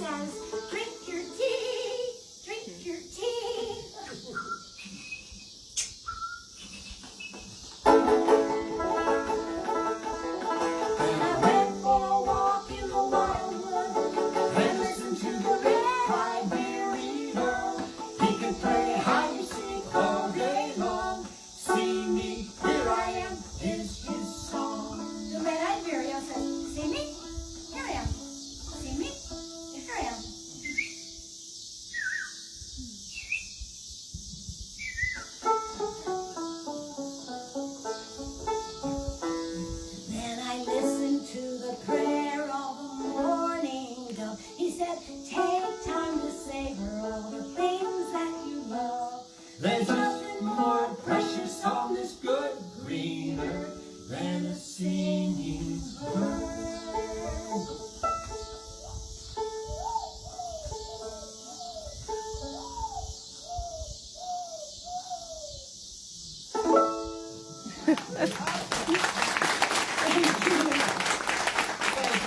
says, drink your tea, drink your tea. And I went for a walk in the wildwood and listened to the red-eyed merry-go. He can play hide and seek all day long. See me, here I am, is his song. The red-eyed vireo says, see me? Here I am. See me? Here I am. Then I listened to the prayer of the morning dove. He said, take time to savor all the things that you love. There's nothing more precious on this good green earth than a singing bird.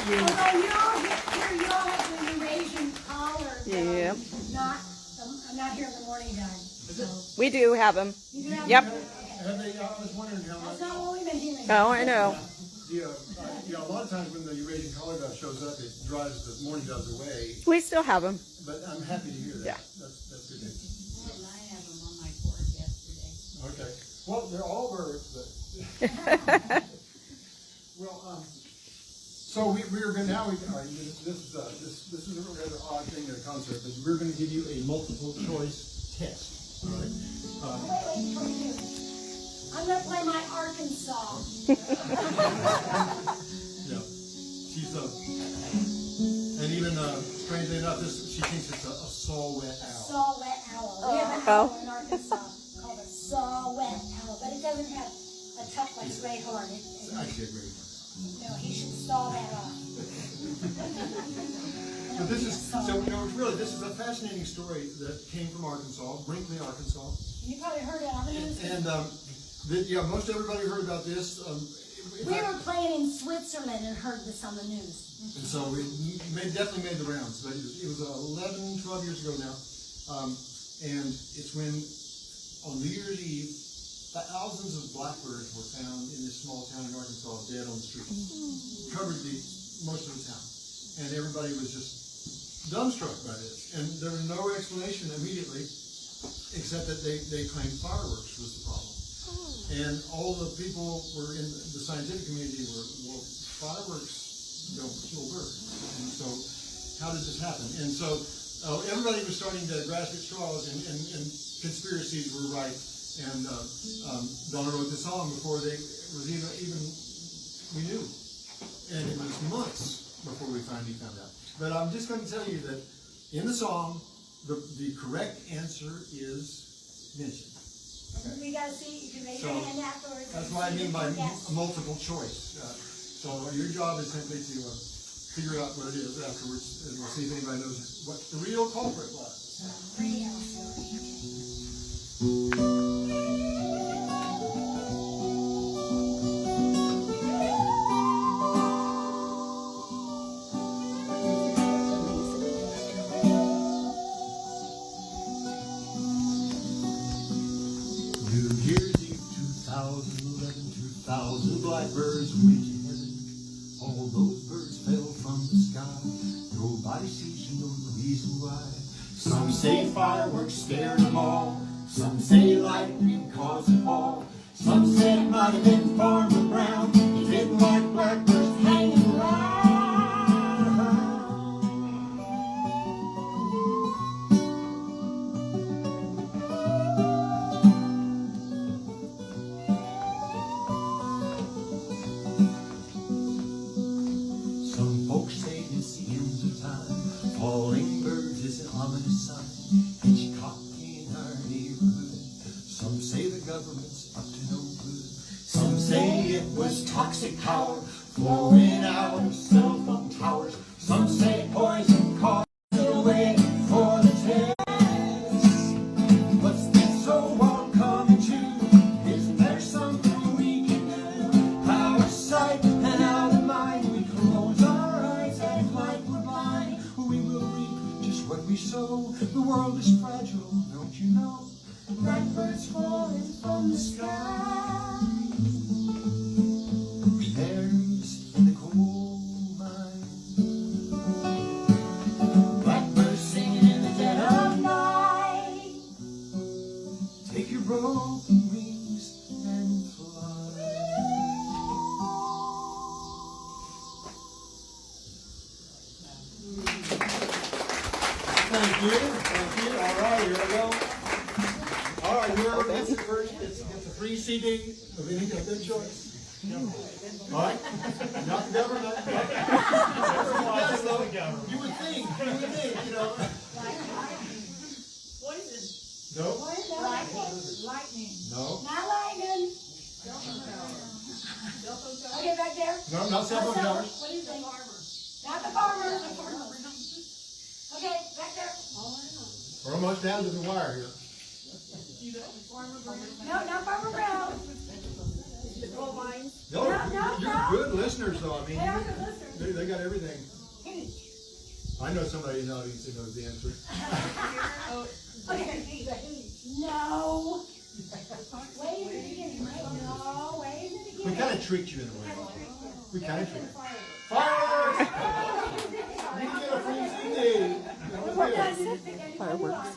Although you all have the Eurasian collar. Yep. I'm not here in the morning time. So. We do have them. You do have Yep. them? Have they, I was wondering how That's much. not what we've been hearing. Oh, I know. A lot of times when the Eurasian collar dove shows up, it drives the mourning doves away. We still have them. But I'm happy to hear that. Yeah. That's good news. And I have them on my board yesterday. Okay. Well, they're all birds, but. Well, so we're going to now. All right, this is a rather odd thing at a concert, but we're going to give you a multiple choice test. All right. Wait, before you do. I'm going to play my Arkansas. Yeah. She's and even strangely enough, she thinks it's a saw-wet owl. Saw-wet owl. We have an owl in Arkansas called a saw-wet owl, but it doesn't have a tuck like Great Horn. It's actually a great one. No, he should saw that off. So this is really this is a fascinating story that came from Arkansas, Brinkley, Arkansas, You probably heard it on the news. and most everybody heard about this. We were playing in Switzerland and heard this on the news. And so it definitely made the rounds. But it was 11, 12 years ago now, and it's when on New Year's Eve, thousands of blackbirds were found in this small town in Arkansas, dead on the streets, covered most of the town, and everybody was just dumbstruck by this. And there was no explanation immediately, except that they claimed fireworks was the problem. And all the people were in the scientific community were, well, fireworks don't kill birds. And so, how did this happen? And so, everybody was starting to grasp at straws, and conspiracies were rife. And Donna wrote this song before they was even we knew, and it was months before we finally found out. But I'm just going to tell you that in the song, the correct answer is mentioned. Okay. We gotta see. You can raise your hand afterwards. That's what I mean by Yes. multiple choice. So your job is simply to figure out what it is afterwards, and we'll see if anybody knows what the real culprit was. Radio. New Year's Eve 2011, 2,000 blackbirds went to heaven. All those birds fell from the sky. Nobody sees no reason why. Some say fireworks scared them all. Some say lightning caused it all. Some say it might have been Farmer Brown. He didn't like blackbirds hanging around. Some folks say it's the end of time. Falling birds is an ominous sign. Hitchcock in our neighborhood. Some say the government's up to no good. Some say it was toxic power flowing out of cell phone towers. Some say poison caused the way for the test. What's this so all coming to? Isn't there something we can do? Out of sight and out of mind, we close our eyes, act like we're blind. We will read what we sow. The world is fragile, don't you know? Blackbirds falling from the sky. Canaries in the coal mine. Blackbirds singing in the dead of night. Take your broken wings and fly. Thank you. All right, here we go. All right, whoever gets it first gets a free CD of any of their choice. All right, not the government. You would think, you know. Poison. No. Lightning. No. Not lightning. Okay, back there. No, not cell phone towers. What do you think? Not the farmer. Okay, back there. We're almost down to the wire here. No, not Farmer Brown. No, you're good listeners, though. I mean, They are good listeners. they got everything. I know somebody in the audience that knows the answer. Okay. No. Wait in the beginning. No, wait in the beginning. We kind of tricked you in a way. We kind of tricked you. Fireworks. Fireworks! You get a free CD. Fireworks.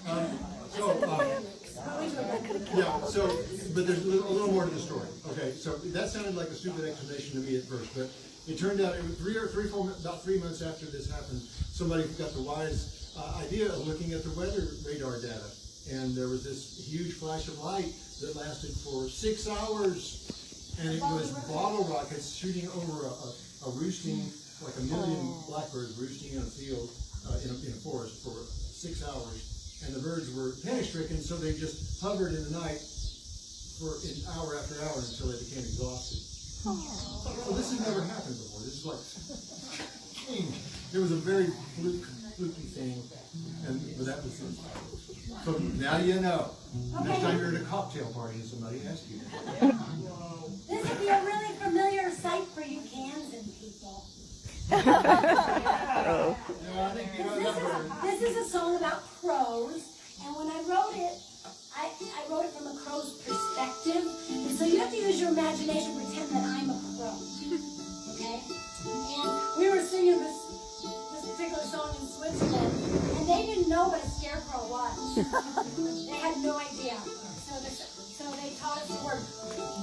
But there's a little more to the story. Okay, so that sounded like a stupid explanation to me at first, but it turned out it was about 3 months after this happened, somebody got the wise idea of looking at the weather radar data. And there was this huge flash of light that lasted for 6 hours. And it was bottle rockets shooting over a roosting, like a million blackbirds roosting in a field, in a forest for 6 hours. And the birds were panic-stricken, so they just hovered in the night for an hour after hour until they became exhausted. So this has never happened before. This is like strange. It was a very fluky thing, but that was it. So now you know. Okay. Next time you're at a cocktail party and somebody asks you. This would be a really familiar sight for you Kansan people. This is a song about crows, and when I wrote it, I wrote it from a crow's perspective. And so you have to use your imagination, pretend that I'm a crow. Okay? And we were singing this particular song in Switzerland, and they didn't know what a scarecrow was. They had no idea. So they taught us the word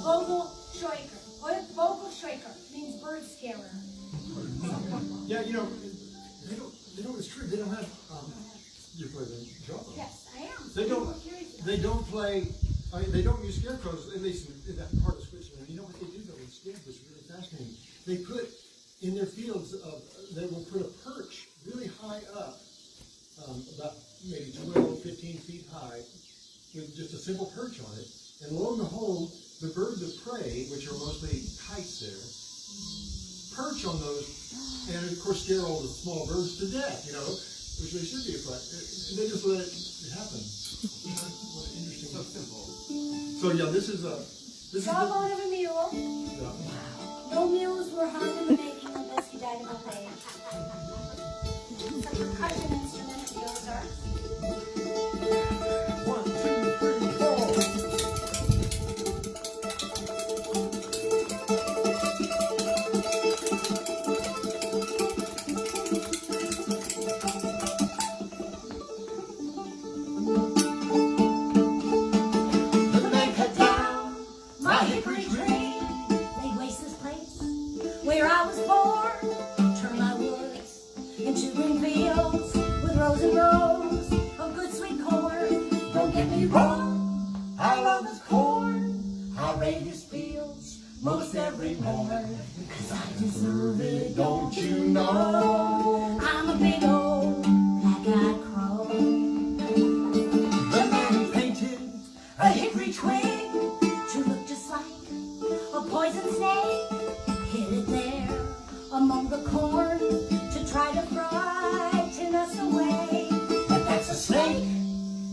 Vogelscheucher. What is Vogelscheucher? It means bird scarer. Yeah, you know, it's true. They don't have. You play the drum. Yes, I am. They don't play. I mean, they don't use scarecrows, at least in that part of Switzerland. You know what they do though? It's really fascinating. They put in their fields. They will put a perch really high up, about maybe 12, 15 feet high, with just a simple perch on it. And lo and behold, the birds of prey, which are mostly kites there, perch on those, and of course scare all the small birds to death, you know, which they should be afraid. And they just let it happen. What an interesting. So simple. So yeah, this is Jawbone of a mule. Yeah. No mules were harmed in the making of this. He died of old age. Some percussion instrument of the Ozarks. 1, 2, 3, 4. Where I was born, turn my woods into green fields with rows and rows of good sweet corn. Don't get me wrong, I love this corn. I raid his fields most every morn, 'cause I deserve it, don't you know? I'm a big old black-eyed crow. The man who painted a hickory twig to look just like a poison snake hid it there among the corn to try to frighten us away. But that's a snake,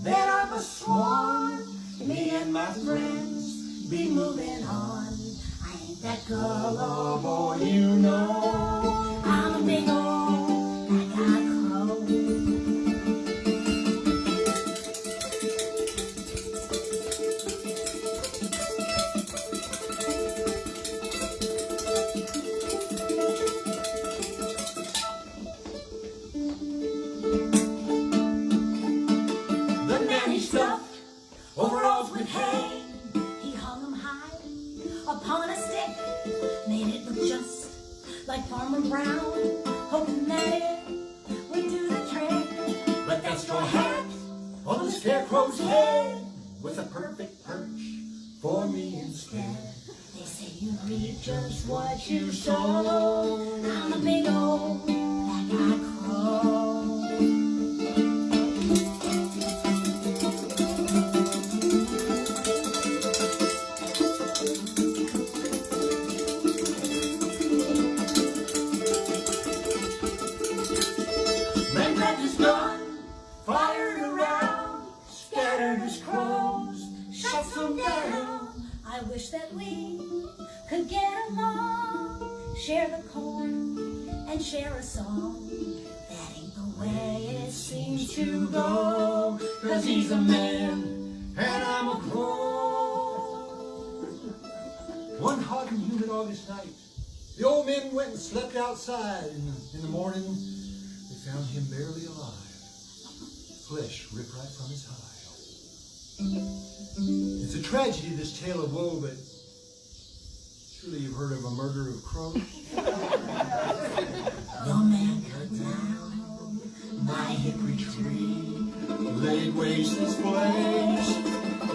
then I'm a swan. Me and my friends be moving on. I ain't that gullible, you know. I'm a big old black-eyed crow. a crow's head with a perfect perch for me instead. They say you reap just what you sow. I'm a big old black-eyed crow. Men grabbed his gun, fired around, scattered his crows, shot some down. I wish that we could get along, share the corn and share a song. That ain't the way it seems to go, 'cause he's a man and I'm a crow. One hot and humid August night, the old men went and slept outside. In the morning, they found him barely alive, flesh ripped right from his hide. It's a tragedy, this tale of woe, but surely you've heard of a murder of crows. The man cut down my hickory tree, laid waste this place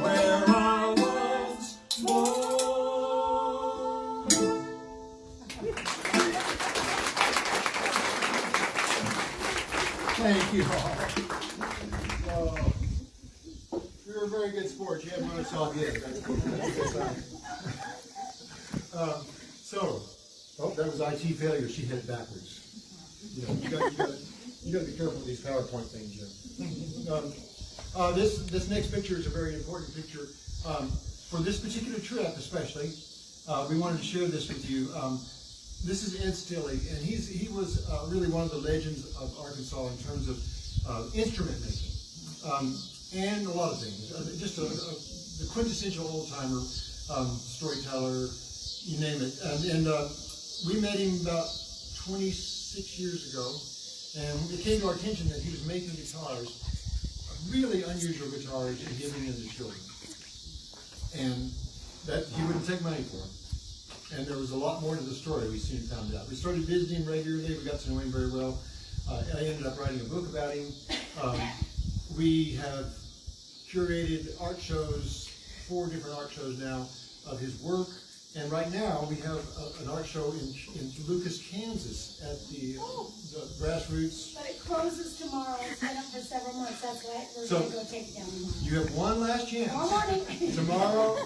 where I was born. Thank you all. You're a very good sport. You haven't run us off yet. That was IT failure. She hit it backwards. You got to be careful with these PowerPoint things. This next picture is a very important picture for this particular trip, especially. We wanted to share this with you. This is Ed Stilley, and he was really one of the legends of Arkansas in terms of instrument making and a lot of things. Just the quintessential old-timer storyteller, you name it. And we met him about 26 years ago, and it came to our attention that he was making guitars, really unusual guitars, and giving them to children. And that he wouldn't take money for them. And there was a lot more to the story we soon found out. We started visiting him regularly. We got to know him very well. I ended up writing a book about him. We have curated art shows, 4 different art shows now of his work. And right now we have an art show in Lucas, Kansas at the Grassroots. But it closes tomorrow. It's been up for several months. That's why we're going to go take it down tomorrow. You have one last chance. Tomorrow morning. Tomorrow,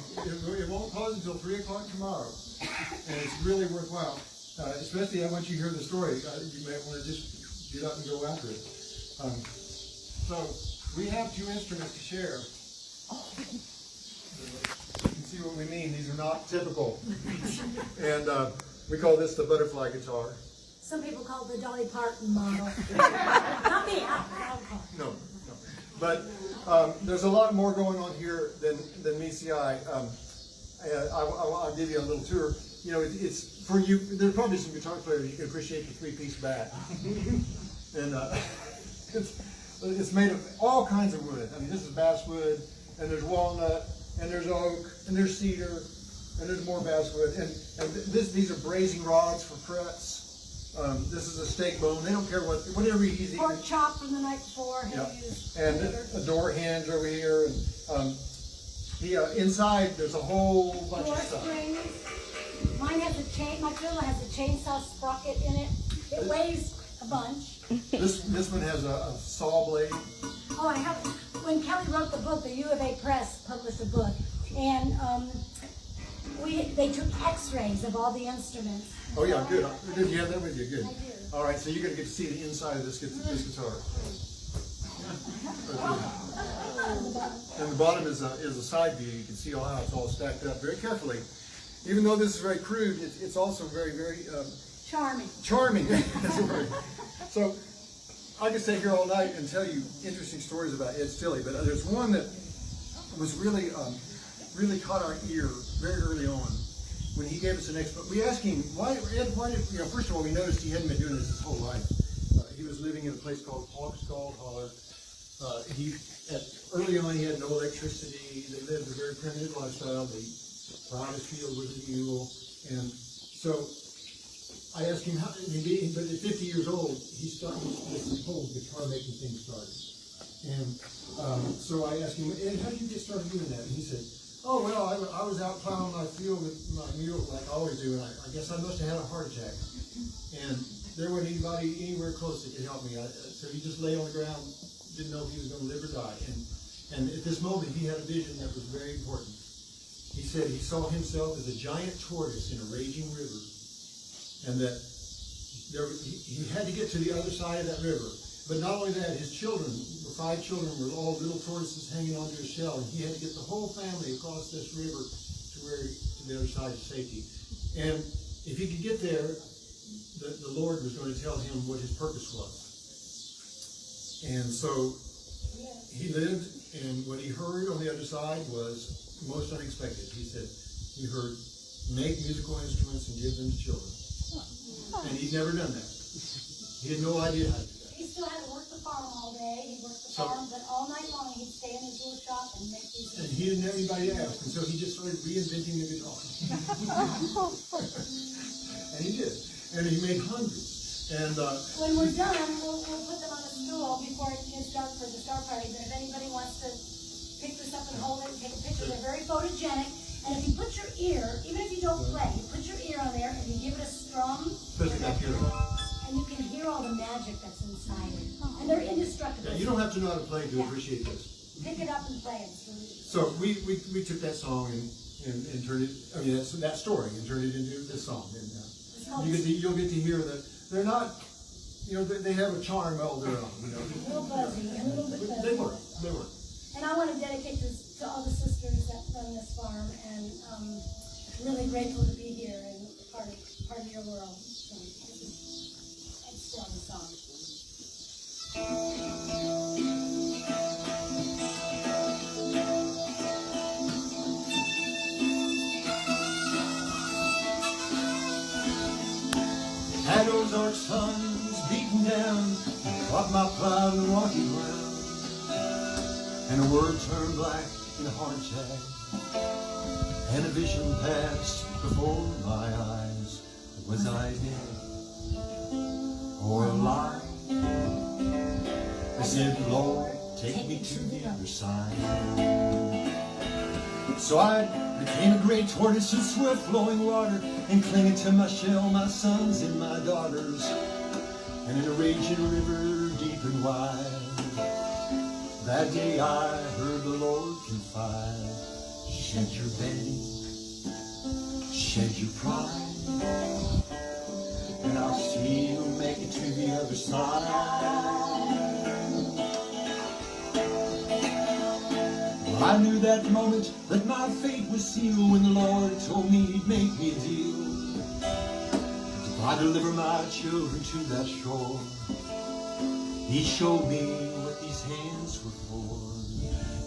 it won't close until 3 o'clock tomorrow. And it's really worthwhile. Especially once you hear the story, you may want to just get up and go after it. So we have 2 instruments to share. You can see what we mean. These are not typical. And we call this the butterfly guitar. Some people call it the Dolly Parton model. Not me. I'll call it. No. But there's a lot more going on here than meets the eye. I'll give you a little tour. You know, it's for you. There's probably some guitar players you can appreciate the 3-piece bat, and it's made of all kinds of wood. I mean, this is basswood, and there's walnut, and there's oak, and there's cedar, and there's more basswood, and these are brazing rods for frets. This is a stake bone. They don't care whatever you use. Pork chop from the night before. Yeah. And a door hinge over here, and inside there's a whole bunch Door of stuff. springs. Mine has a chain. My fiddle has a chainsaw sprocket in it. It weighs a bunch. This one has a saw blade. Oh, I have. When Kelly wrote the book, the U of A Press published a book, and they took X-rays of all the instruments. Oh yeah, good. Did you have that with you? Good. I do. All right, so you're gonna get to see the inside of this guitar. And the bottom is a side view. You can see how it's all stacked up very carefully. Even though this is very crude, it's also very, very Charming. charming. That's the word. So I could stay here all night and tell you interesting stories about Ed Stilley, but there's one that was really caught our ear very early on when he gave us an explanation. We asked him, why did, first of all, we noticed he hadn't been doing this his whole life. He was living in a place called Hogstall Holler. Early on, he had no electricity. They lived a very primitive lifestyle. They plowed his field with a mule. And so I asked him, but at 50 years old, he started this whole guitar making thing started. And so I asked him, "Ed, how did you get started doing that?" And he said, "Oh, well, I was out plowing my field with my mule like I always do, and I guess I must have had a heart attack. And there wasn't anybody anywhere close that could help me. So he just lay on the ground, didn't know if he was going to live or die. And at this moment, he had a vision that was very important. He said he saw himself as a giant tortoise in a raging river, and that he had to get to the other side of that river. But not only that, his children, the 5 children, were all little tortoises hanging onto a shell, and he had to get the whole family across this river to the other side of safety. And if he could get there, the Lord was going to tell him what his purpose was. And so he lived, and what he heard on the other side was most unexpected. He said he heard, "Make musical instruments and give them to children." And he'd never done that. He had no idea how to do that. He still had to work the farm all day. He worked the So- farm, but all night long he'd stay in his little shop and make these. And he didn't have anybody to ask, and so he just started reinventing the guitar. And he did. And he made hundreds. And When we're done, we'll put them on a stool before it gets dark for the star party. But if anybody wants to pick this up and hold it and take a picture, they're very photogenic. And if you put your ear, even if you don't play, you put your ear on there and you give it a strum, especially back here. and you can hear all the magic that's inside it. And they're indestructible. Yeah, you don't have to know how to play to appreciate this. Pick it up and play it. So we took that song and turned it, I mean, that story, and turned it into this song. And you'll get to hear that they're not, you know, they have a charm all their own, you know. A little buzzy, a little bit buzzy. They were. And I want to dedicate this to all the sisters that run this farm, and really grateful to be here and part of your world. So let's still the song. Had Ozark suns beating down, caught my plow and walking around. And a word turned black in a heart attack, and a vision passed before my eyes. Was I dead or alive? I said, "Lord, take me to the other side." So I became a great tortoise in swift flowing water, and clinging to my shell, my sons and my daughters. And in a raging river deep and wide, that day I heard the Lord confide, "Shed your vanity, shed your pride, and I'll see you make it to the other side." Well, I knew that moment that my fate was sealed when the Lord told me he'd make me a deal. If I deliver my children to that shore, he showed me what these hands were for,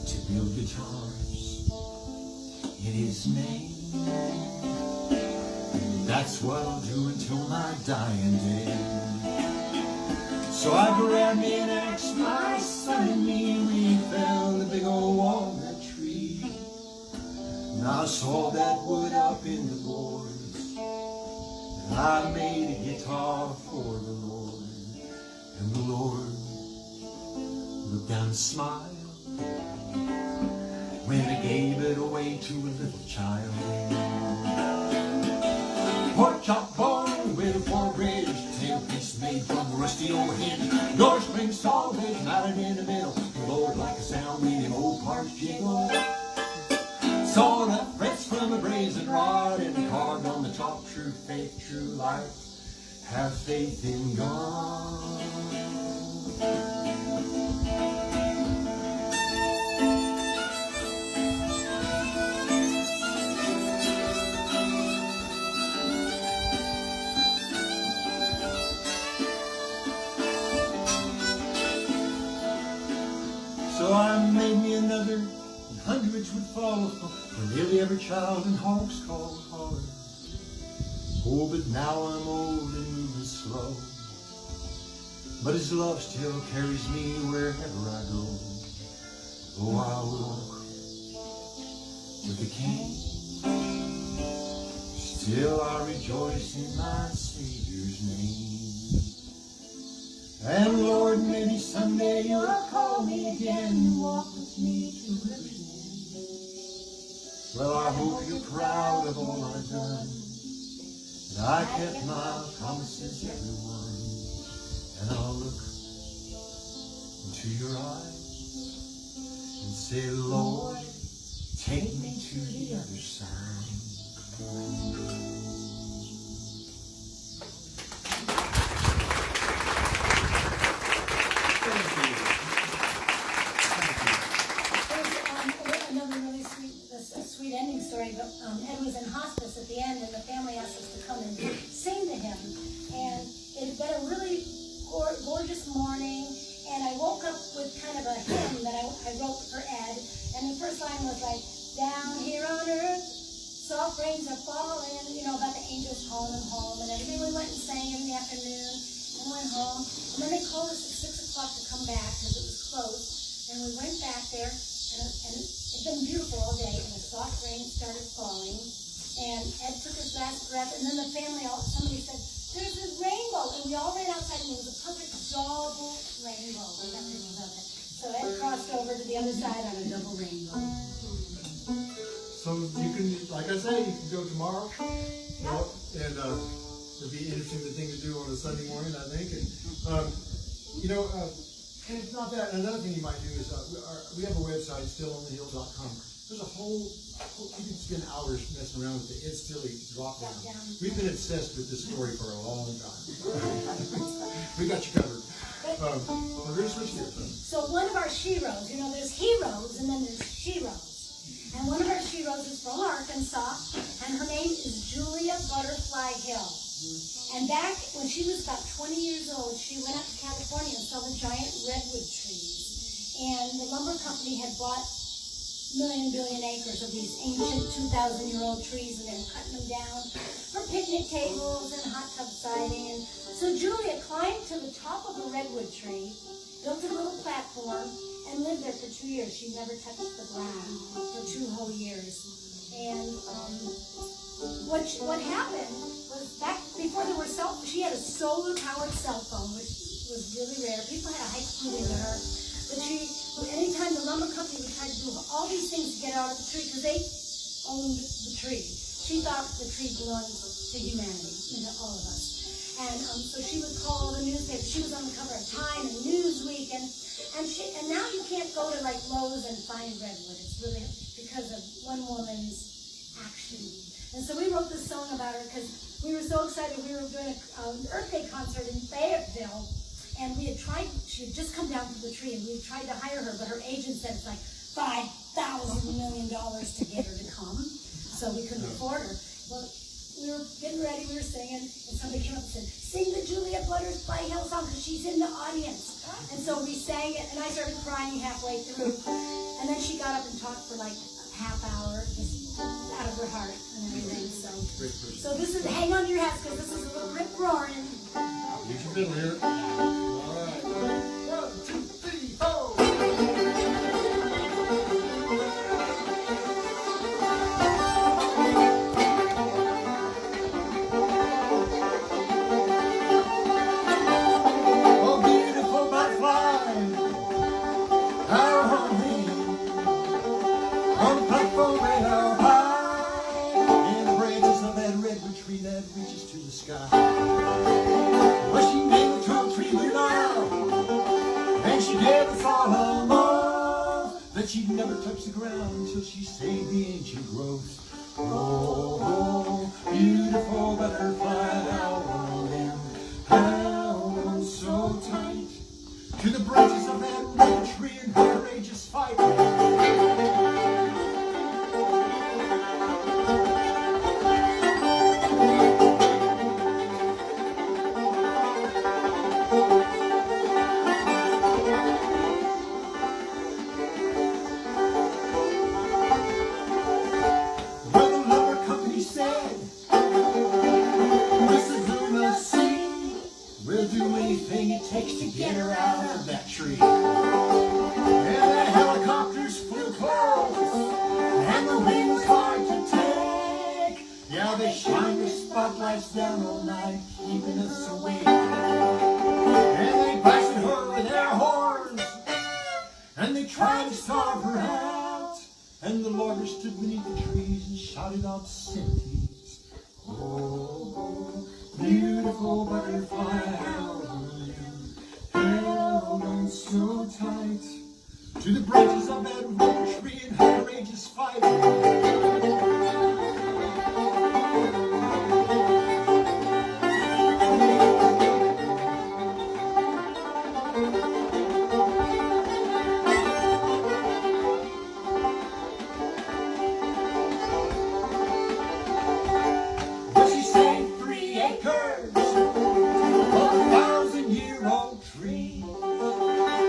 to build guitars in his name. And that's what I'll do until my dying day. So I grabbed me an axe, my son and me, we felled a big old walnut tree. And I sawed that wood up into boards, and I made a guitar for the Lord. And the Lord looked down and smiled when I gave it away to a little child. Pork chop bone with a pork bridge, tailpiece made from a rusty old hinge, North Spring sawdust mounted in the middle. The Lord liked the sound when them old parts jiggle. Sawed up frets from a brazen rod and carved on the top, true faith, true life, have faith in God. So I made me another, and hundreds would follow, for nearly every child in Hawks called holler. Oh, but now I'm old and moving slow, but his love still carries me wherever I go. Oh, I walk with the King, still I rejoice in my Savior's name. And Lord, maybe someday you'll call me again and walk with me to River's End. Well, I hope you're proud of all I've done. And I kept my promises, everyone. And I'll look into your eyes and say, Lord, take me to the other side. There's another really sweet ending story, but Ed was in hospice at the end, and the family asked us to come and sing to him. And it had been a really gorgeous morning, and I woke up with kind of a hymn that I wrote for Ed, and the first line was like, down here on earth, soft rains are falling, you know, about the angels calling him home, and everything. We went and sang in the afternoon, and went home, and then they called us at 6 o'clock to come back, because it was closed, and we went back there, and it'd been beautiful all day, and the soft rain started falling, and Ed took his last breath, and then the family, somebody said, there's a rainbow, and we all ran outside, and it was a perfect double rainbow. We got pictures of it. So Ed crossed over to the other side on a double rainbow. So you can, like I say, you can go tomorrow, you know, and it'll be an interesting thing to do on a Sunday morning, I think. And you know, and it's not that. Another thing you might do is we have a website, stillonthehill.com. There's a whole you can spend hours messing around with the Ed Stilley drop down. We've been obsessed with this story for a long time. We got you covered. We're going to switch gears. So one of our sheroes, you know, there's heroes and then there's sheroes. And one of our sheroes is from Arkansas, and her name is Julia Butterfly Hill. And back when she was about 20 years old, she went out to California and saw the giant redwood trees. And the lumber company had bought billion acres of these ancient 2,000-year-old trees, and they were cutting them down for picnic tables and hot tub siding. And so Julia climbed to the top of a redwood tree, built a little platform, and lived there for 2 years. She never touched the ground for 2 whole years. And what happened was back before there were she had a solar-powered cell phone, which was really rare. People had a high food into her. But anytime the lumber company would try to do all these things to get out of the tree, because they owned the tree, she thought the tree belonged to humanity, to all of us. And so she would call the newspaper. She was on the cover of Time and Newsweek, and now you can't go to like Lowe's and find redwood. It's really because of one woman's action. And so we wrote this song about her because we were so excited. We were doing an Earth Day concert in Fayetteville. And she had just come down from the tree, and we had tried to hire her, but her agent said it's like $5,000 million to get her to come, so we couldn't afford her. Well, we were getting ready, we were singing, and somebody came up and said, sing the Julia Butterfly Hill song, because she's in the audience. And so we sang it, and I started crying halfway through, and then she got up and talked for like a half hour, just out of her heart and everything. So this is, hang on to your hats, because this is a little rip roaring. Get your fiddle here. All right. 1, 2, 3, 4. Oh, beautiful butterfly, how honey, on the platform way out high, in the branches of that redwood tree that reaches to the sky. Well, she made the tall tree look down, and she gave us all her more, that she'd never touch the ground until she saved the ancient growth. Oh, oh, beautiful butterfly, how rolling, held so tight to the branches of that red tree in her courageous fight. Takes to get her out of that tree. And the helicopters flew close, and the wind was hard to take. Yeah, they shine their spotlights down all night, keeping us awake. And they tried to starve her out. And the lawyer stood beneath the trees and shouted out sympathies. Oh, beautiful butterfly, held on so tight to the branches of that one tree in her courageous fight. But she saved 3 acres of a 1,000-year-old tree.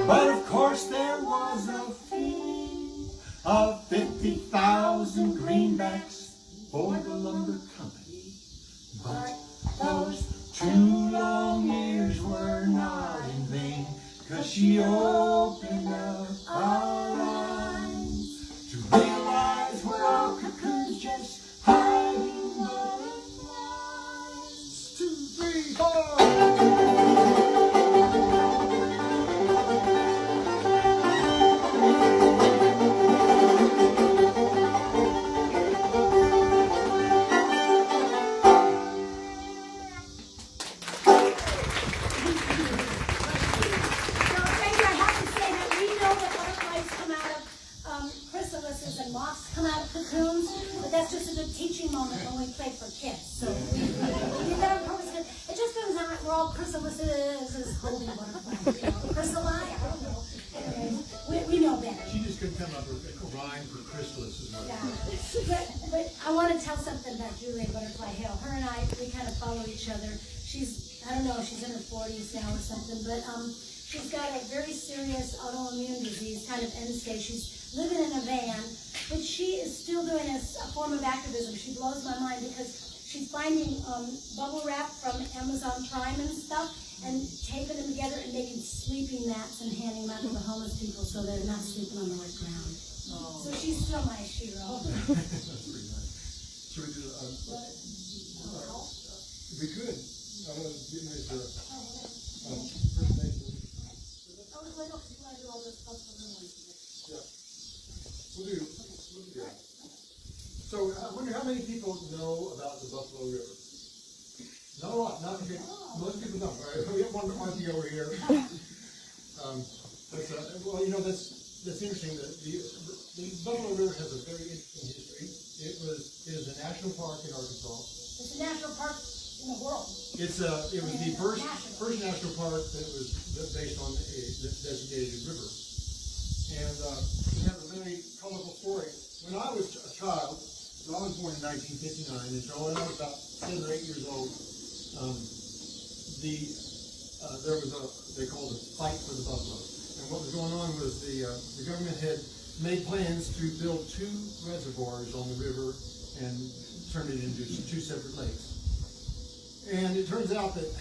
But of course there was a fee of 50,000 greenbacks for the lumber company. But those 2 long years were not in vain, 'cause she opened up our eyes to realize we're all cocoons just hiding butterflies. 2, 3, 4. So, Fraser, I have to say that we know that butterflies come out of chrysalises and moths come out of cocoons, but that's just a good teaching moment when we play for kids. So we did that on purpose. It just turns out we're all chrysalises holding butterflies. Chrysali? I don't know. Anyway, we know better. She just couldn't come up with a rhyme for chrysalis as well. Yeah. But I want to tell something about Julia Butterfly Hill. Her and I, we kind of follow each other. She's, I don't know, she's in her 40s now or something, but she's got a very serious autoimmune disease, kind of end stage. She's living in a van, but she is still doing a form of activism. She blows my mind because she's finding bubble wrap from Amazon Prime and stuff, and taping them together and making sleeping mats and handing them out to the homeless people so they're not sleeping on the wet ground. Oh. So she's still my hero. That's pretty nice. Should we do we could. I was getting ready for first name. Oh, wait, no, 'cause you want to do all those plus the new ones. Yeah. We'll do that. So I wonder how many people know about the Buffalo River? Not a lot. Not okay. Most people don't. All right. We have one auntie over here. Well, you know, that's interesting. The Buffalo River has a very interesting history. It is a national park in Arkansas. It's a national park in the world. It was the first national park that was based on a designated river. And we have a very colorful story. When I was a child, so I was born in 1959, and so when I was about 7 or 8 years old, there was they called it Fight for the Buffalo. And what was going on was the government had made plans to build 2 reservoirs on the river and turn it into 2 separate lakes. And it turns out that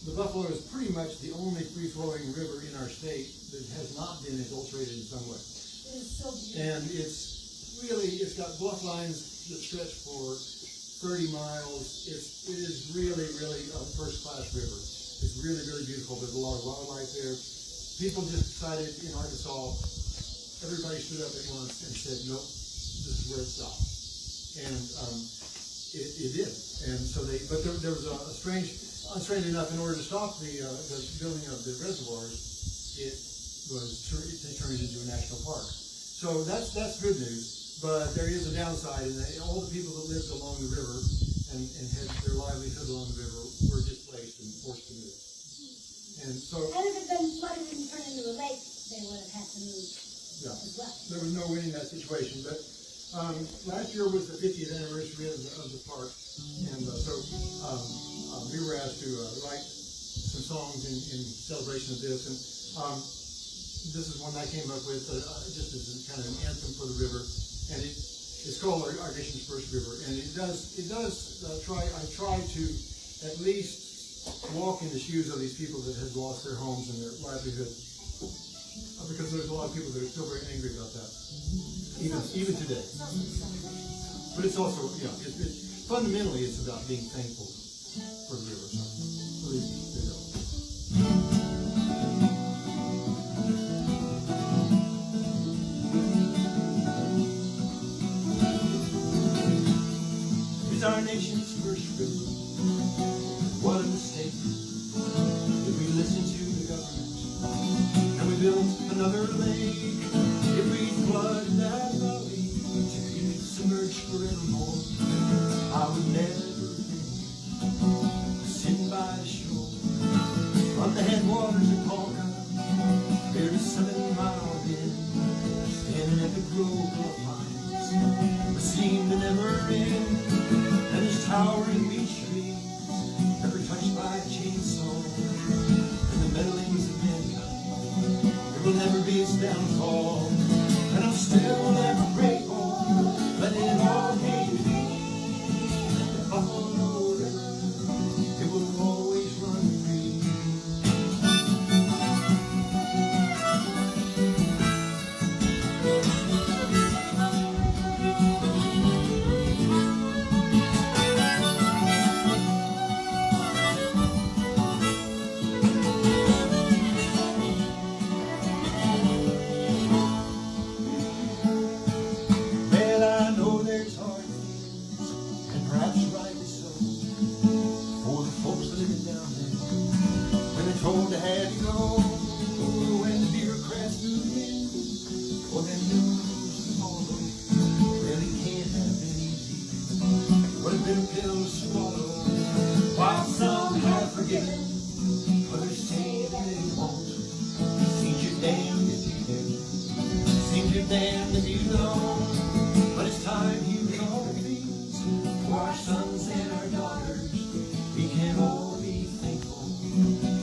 the Buffalo is pretty much the only free-flowing river in our state that has not been adulterated in some way. It is so beautiful. And it's got bluff lines that stretch for 30 miles. It is really, really a first-class river. It's really, really beautiful. There's a lot of wildlife there. People just decided in Arkansas, everybody stood up at once and said, nope, this is where it stops. And it did. And so but there was strange enough, in order to stop the building of the reservoirs, they turned it into a national park. So that's good news. But there is a downside, in that all the people that lived along the river and had their livelihood along the river were displaced and forced to move. And so, And if it had been flooded and turned into a lake, they would have had to move as well. there was no winning that situation. But last year was the 50th anniversary of the park, and so we were asked to write some songs in celebration of this. And this is one I came up with just as kind of an anthem for the river, and it's called our nation's first river. And I try to at least walk in the shoes of these people that have lost their homes and their livelihood, because there's a lot of people that are still very angry about that, even today. But it's also, fundamentally, it's about being thankful for the river. So there you go. It's our nation's first river. What a mistake if we listen to the government and we built another lake. If we flood that valley to keep it submerged forevermore, I would never think sitting by the shore on the headwaters of Polka, there to 7 miles in, standing at the grove of pines that seem to never end, and there's towering beech trees never touched by a chainsaw, and the meddlings of mankind, there will never be its downfall, and I'm still ever grateful that it all came to me, that the Buffalo River, it will always run free. Well, I know there's hard feelings, and perhaps rightly so, for the folks living down there, when they're told to have you go, when the bureaucrats move in, or them news to follow, well, it can't have been easy, what a bitter pill to swallow, while some have forgiven, others say that they won't. Seems you're damned if you do, seems you're damned if you don't. But it's time you know things for our sons and our daughters. We can all be thankful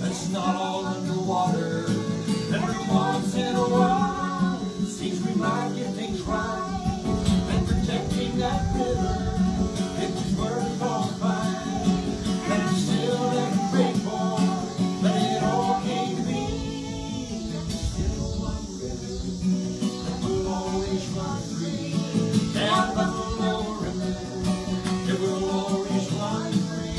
that it's not all underwater. Every once in a while, seems we might get things right. And protecting that river, it was worth all the fight. And I'm still ever grateful that it all came to me. There's still one river that will always run free. Down Buffalo River, it will always run free.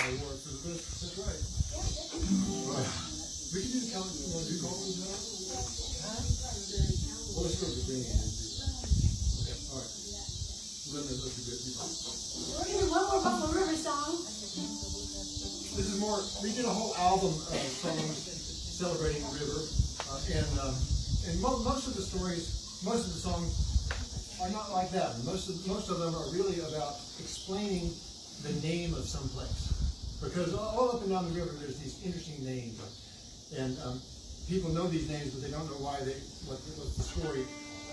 I wore it for the best. That's right. We can do the count. You want to do Colton's now? Well, let's go to the green. Okay, all right. Let's do it. We're gonna do one more Buffalo River song. This is more, we did a whole album of songs celebrating the river, and most of the stories, most of the songs are not like that. Most of them are really about explaining the name of some place, because all up and down the river there's these interesting names, and people know these names, but they don't know why what's the story.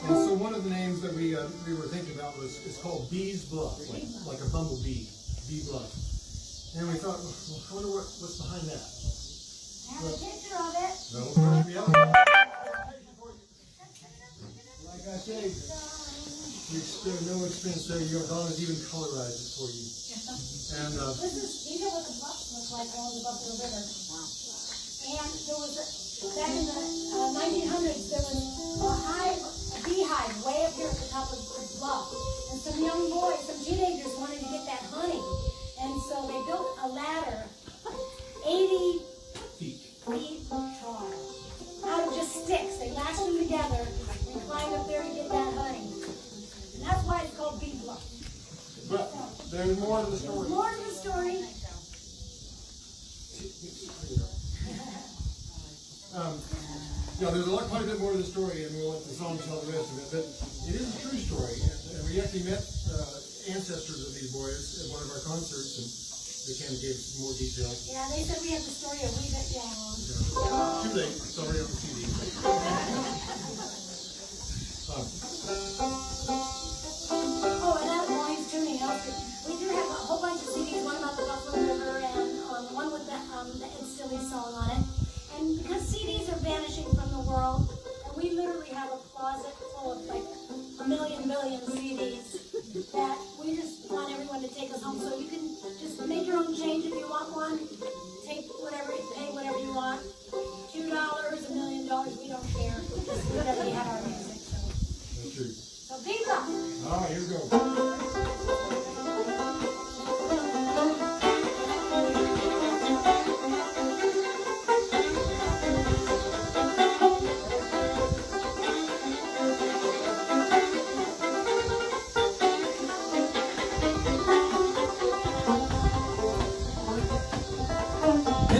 And so one of the names that we were thinking about is called Bee's Bluff, like a bumblebee, Bee Bluff. And we thought, well, I wonder what's behind that. I have a picture of it. No, first we have a like I say, we spare no expense there. Donna's even colorized it for you. And These are what the bluffs look like along the Buffalo River. And there was, back in the 1900s, there was a beehive way up here at the top of the bluff. And some young boys, some teenagers wanted to get that honey. And so they built a ladder, 80 feet tall, out of just sticks. They lashed them together and climbed up there to get that honey. And that's why it's called Bee Bluff. but there's more to the story. More to the story. There's quite a bit more to the story, and we'll let the song tell the rest of it. But it is a true story, and we actually met ancestors of these boys at one of our concerts, and they kind of gave us more detail. Yeah, they said we have the story a wee bit down. Too late. It's already on the CD. Oh, and that while he's tuning out, we do have a whole bunch of CDs, one about the Buffalo River and one with the Ed Stilley song on it. And because CDs are vanishing from the world, and we literally have a closet full of like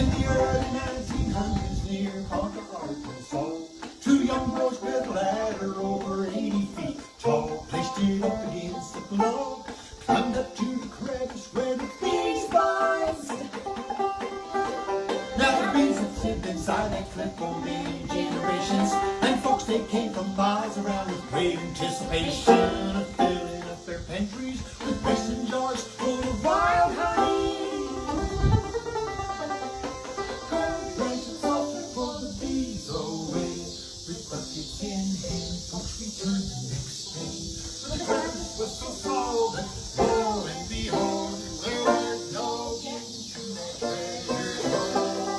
In the early 1900s near Concord, Arkansas, two young boys built a ladder over 80 feet tall, placed it up against the log, climbed up to the crevice where the bees buzzed. Now the bees have lived inside that cliff for many generations, and folks they came from miles around with great anticipation of filling up their pantries with mason jars full of wild honey. Cold branches also for the bees away. With buckets in hand, folks returned the next day. But the harvest was so full that lo and behold, there was no getting to that treasure trove.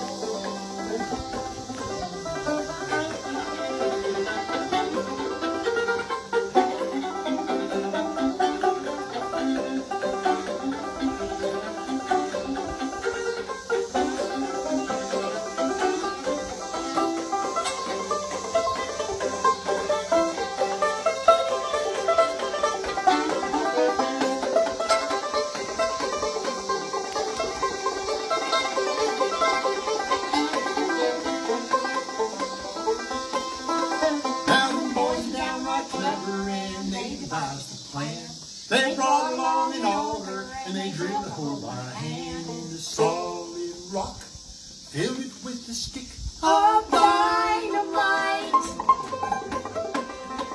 Now the boys are downright clever and they devised a plan. They brought along an auger and they drilled a hole by hand in the solid rock, filled it with a stick of dynamite.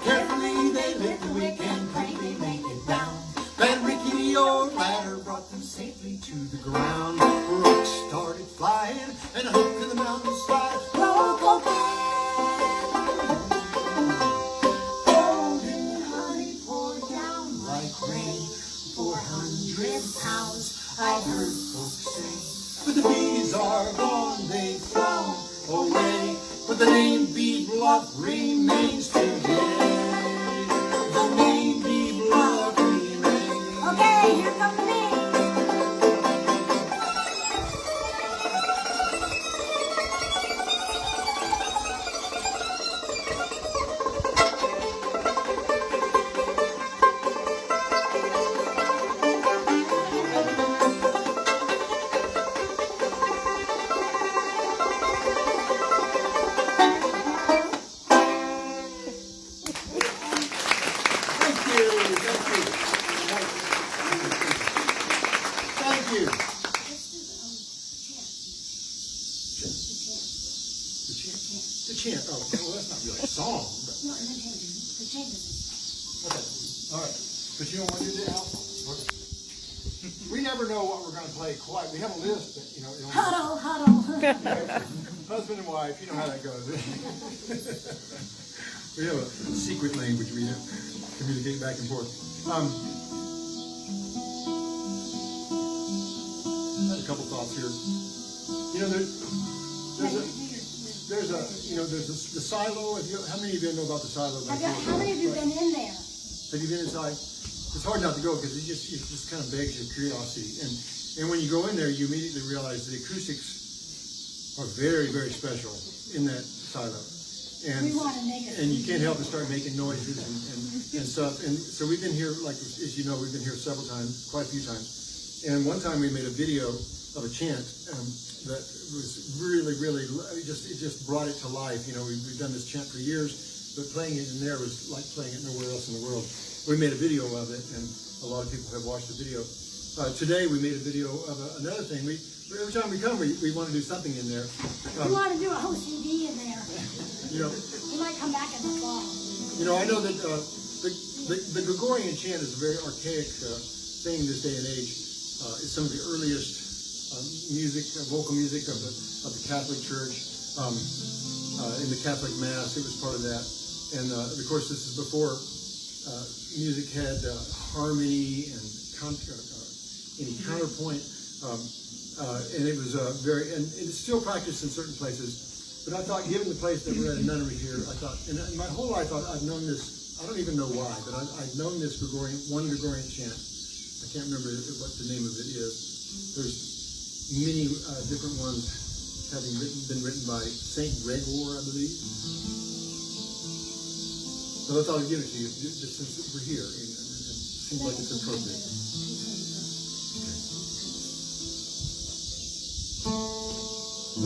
Carefully they lit the wick and quickly made it down. That rickety old ladder brought them safely to the ground. Rocks started flying and a hook to the mountainside broke open. Golden honey poured down like rain. 400 pounds, I've heard folks say. But the bees are gone, they've flown away. But the name Bee Bluff remains today. The name Bee Bluff remains. Okay, here come the bees. Thank you. The chant. Oh, well, that's not really a song. But, No, and then the changes. okay. All right. But you don't want to do the alpha. Okay. We never know what we're going to play quite. We have a list that, you know. Huddle, huddle. Husband and wife, you know how that goes. We have a secret language we communicate back and forth. I had a couple thoughts here. You know, there's the silo. How many of you know about the silo? How many of you been in there? Have you been inside? It's hard not to go because it just kind of begs your curiosity. And when you go in there, you immediately realize the acoustics are very, very special in that silo. And, We want to make it. and you can't help but start making noises and stuff. And so we've been here, like as you know, we've been here several times, quite a few times. And one time we made a video of a chant that was really, really, it just brought it to life. You know, we've done this chant for years, but playing it in there was like playing it nowhere else in the world. We made a video of it, and a lot of people have watched the video. Today we made a video of another thing. Every time we come, we want to do something in there. We want to do a whole CD in there. You know, We might come back in the fall. you know, I know that the Gregorian chant is a very archaic thing in this day and age. It's some of the earliest music, vocal music of the Catholic Church. In the Catholic Mass, it was part of that. And of course, this is before music had harmony and any counterpoint. And it was and it's still practiced in certain places. But I thought, given the place that we're at a nunnery here, I thought, and my whole life I've known this. I don't even know why, but I've known this one Gregorian chant. I can't remember what the name of it is. There's many different ones having been written by Saint Gregor, I believe. So I thought I'd give it to you, just since we're here. And it seems like it's appropriate. You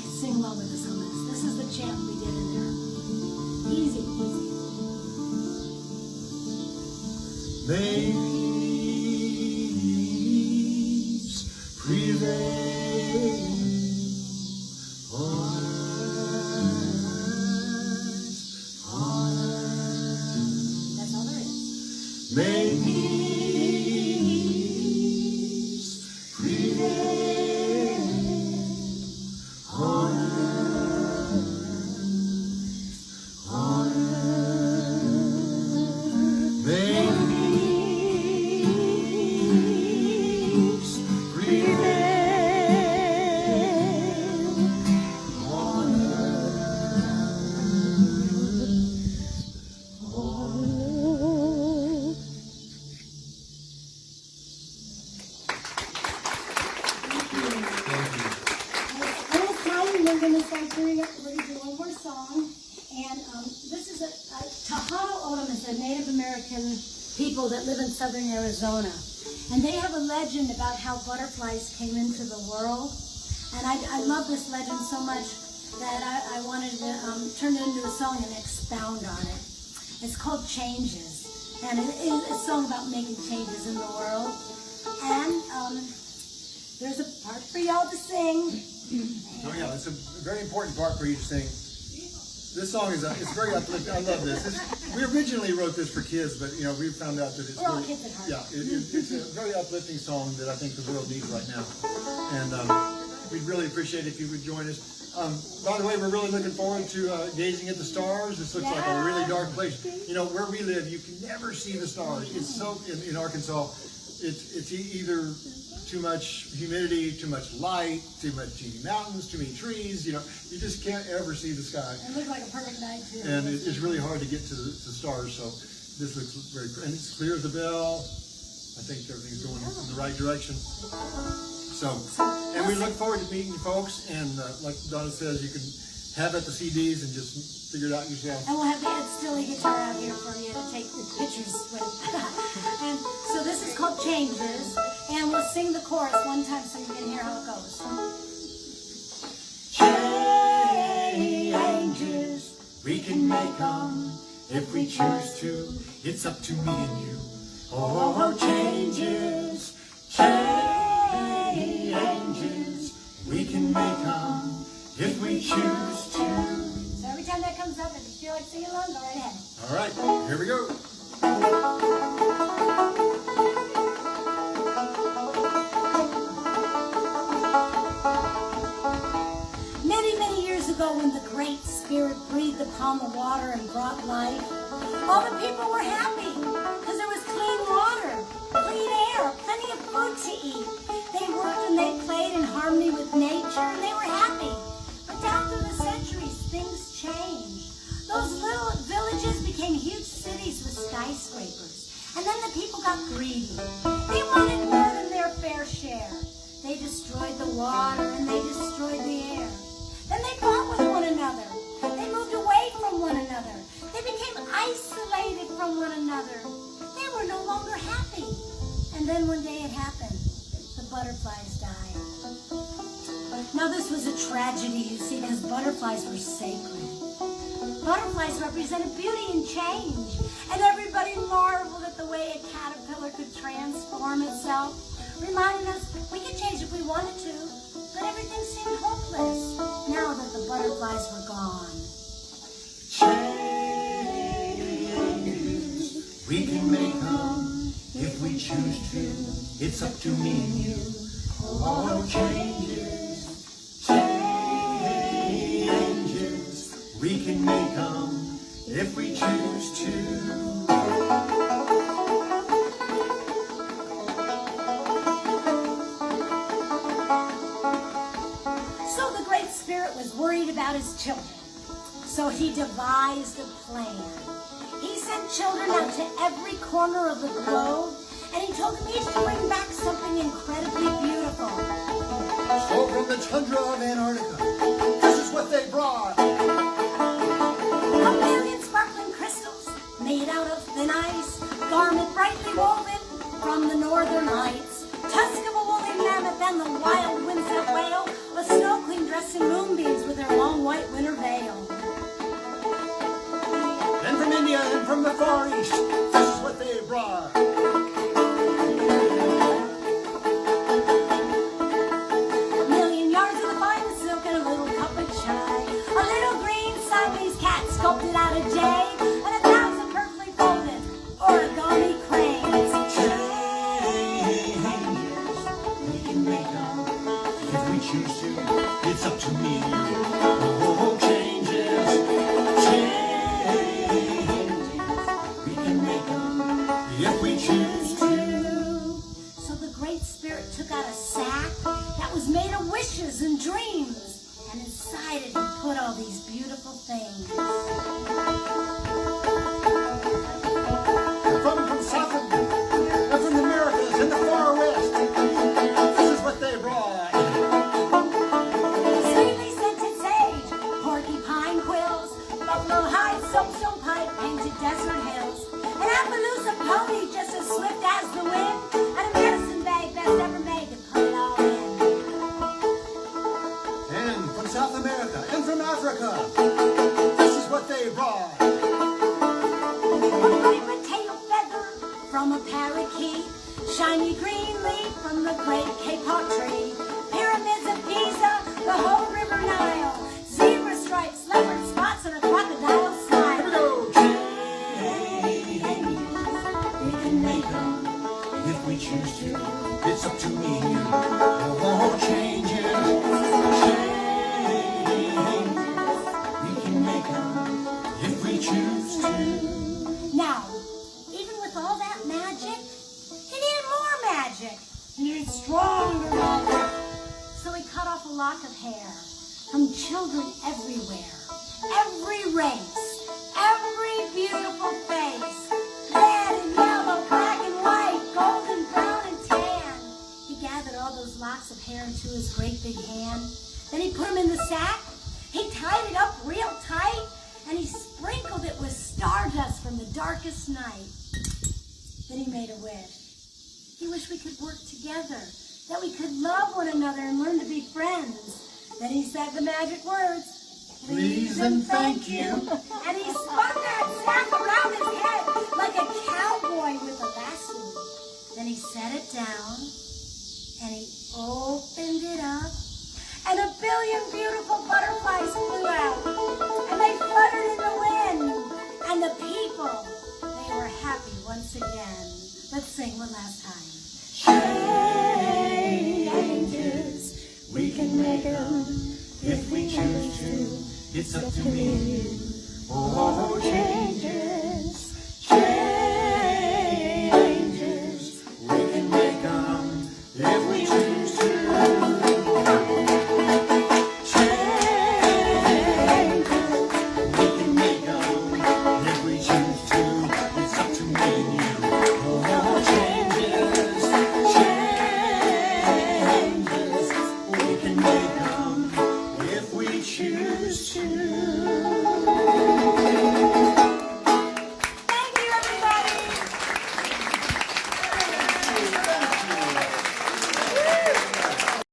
can sing along with us on this. This is the chant we did in there. Easy, easy. May peace prevail on earth. That's all there is. May peace prevail on earth. May peace prevail on earth. It's time we're going to start doing it. We're going to do one more song. And this is a Tohono O'odham is a Native American people that live in southern Arizona. And they have a legend about how butterflies came into the world. And I love this legend so much that I wanted to turn it into a song and expound on it. It's called Changes. And it is a song about making changes in the world. And there's a part for y'all to sing. Oh yeah, it's a very important part for you to sing. This song is it's very uplifting. I love this. We originally wrote this for kids, but you know we found out that it's We're all kids at heart. yeah, it's a very uplifting song that I think the world needs right now. And we'd really appreciate it if you would join us. By the way, we're really looking forward to gazing at the stars. This looks like a really dark place. You know, where we live, you can never see the stars. It's so in Arkansas. It's either too much humidity, too much light, too many mountains, too many trees. You know, you just can't ever see the sky. It looks like a perfect night too. And it's really hard to get to the stars. So this looks very, and it's clear as a bell. I think everything's going in the right direction. So, and we look forward to meeting you folks. And like Donna says, you can have at the CDs and just figure it out yourself. And we'll have the Ed Stilley guitar out here for you to take the pictures with. And so this is called Changes. And we'll sing the chorus one time so you can hear how it goes. Changes, we can make them if we choose to. It's up to me and you. Oh, changes, changes, we can make them if we choose to. So every time that comes up, if you feel like singing along, go right ahead. All right, here we go. Many, many years ago, when the Great Spirit breathed upon the water and brought life, all the people were happy because there was clean water, clean air, plenty of food to eat. They worked and they played in harmony with nature, and they were happy. But down through the centuries, things changed. Those little skyscrapers. And then the people got greedy. They wanted more than their fair share. They destroyed the water and they destroyed the air. Then they fought with one another. They moved away from one another. They became isolated from one another. They were no longer happy. And then one day it happened. The butterflies died. Now this was a tragedy, you see, because butterflies were sacred. Butterflies represented beauty and change. And everybody marveled at the way a caterpillar could transform itself, reminding us we could change if we wanted to, but everything seemed hopeless now that the butterflies were gone. Changes, we can make them if we choose to. It's up to me and you. Oh, changes, changes, we can make them if we choose to. So the Great Spirit was worried about his children. So he devised a plan. He sent children out to every corner of the globe, and he told them each to bring back something incredibly beautiful. So from the tundra of Antarctica, this is what they brought. A million sparkling crystals made out of thin ice, garment brightly woven from the northern lights, tusk of a woolly mammoth and the wild wind-set whale, a snow queen dressed in moonbeams with her long white winter veil. And from India and from the Far East, this is what they brought. A million yards of the finest silk and a little cup of chai, a little green Siamese cat sculpted out of jade, and 1,000 perfectly folded origami cranes. Changes, we can make them if we choose to. It's up to me and you. Oh, changes, changes, we can make them if we choose to. So the Great Spirit took out a sack that was made of wishes and dreams, and inside it he put all these beautiful things. From South and from the Americas and the Far West, this is what they brought. Sweetly scented sage, porcupine quills, buffalo hide, soap pipe, painted desert hills, an Appaloosa pony just as swift as the wind, and a medicine bag best ever made to put it all in. And from South America and from Africa, this is what they brought. A pretty potato feather from a parakeet, shiny green leaf from the great Kapok tree, pyramids of Giza, the whole river Nile, zebra stripes, leopard spots, and a crocodile smile. Here we go. Changes, we can make them if we choose to. It's up to me and you. Oh, changes, changes, we can make them if we choose to. Now, even with all that magic, he needed more magic. He needed stronger magic. So he cut off a lock of hair from children everywhere, every race, every beautiful face, red and yellow, black and white, golden, brown and tan. He gathered all those locks of hair into his great big hand. Then he put them in the sack. He tied it up real tight, and he sprinkled it with stardust from the darkest night. Then he made a wish. He wished we could work together, that we could love one another and learn to be friends. Then he said the magic words, Please and thank you. And he spun that sack around his head like a cowboy with a lasso. Then he set it down, and he opened it up, and a billion beautiful butterflies flew out, and they fluttered in the wind, and the people, they were happy once again. Let's sing one last time. Changes, we can make them if we choose to. It's up to me and you.